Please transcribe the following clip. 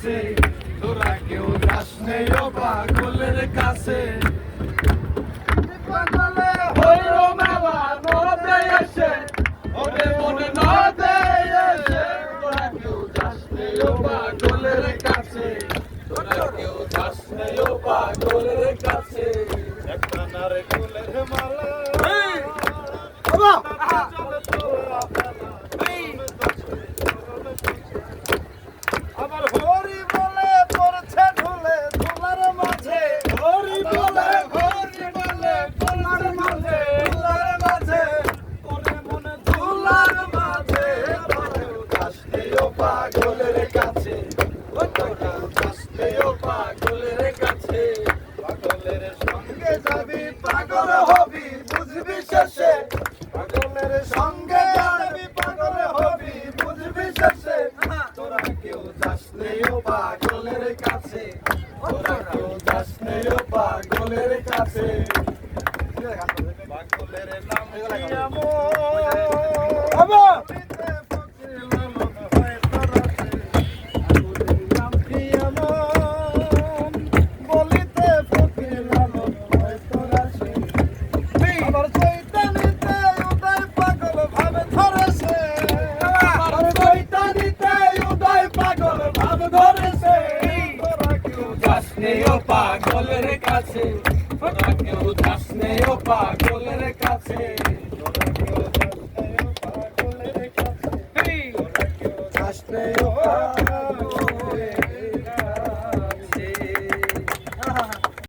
কাছে, তোরা কেউ যাস নেই ও পাগলের কাছে। পাগলে হইল মেলা নদে এসে, ওরে মনে নদে এসে, তোরা কেউ যাস নেই ও পাগলের কাছে, তোরা কেউ যাস নেই ও পাগলের কাছে। একটা নারে ফুলের মালা আবার হরি বলে পড়ছে ঢোলে ধুলার মাঝে, হরি বলে ধুলার মাঝে, ধুলার মাঝে, ওরে মনে ধুলার মাঝে, তোরা যাস নেই ও পাগলের কাছে, তোরা যাস নেই ও পাগলের কাছে। পাগলের সঙ্গে যাবি পাগল হবি বুঝবি শেষে, পাগলের সঙ্গে যাবি পাগল হবি বুঝবি শেষে। তোরা কেউ যাস নেই ও পাগলের কাছে, তোরা কেউ যাস নেই ও পাগলের কাছে। পাগলের নাম বলিতে ফকির লালন হয় তোরা সে। আবার চৈতানিতে উদয় পাগল ভাবে ধরেছে, আবার চৈতানিতে উদয় পাগল ভাব ধরেছে। তোরা কেউ যাস নেই ও পাগলের কাছে, তোরা কেউ যাস নেই ও পাগলের কাছে।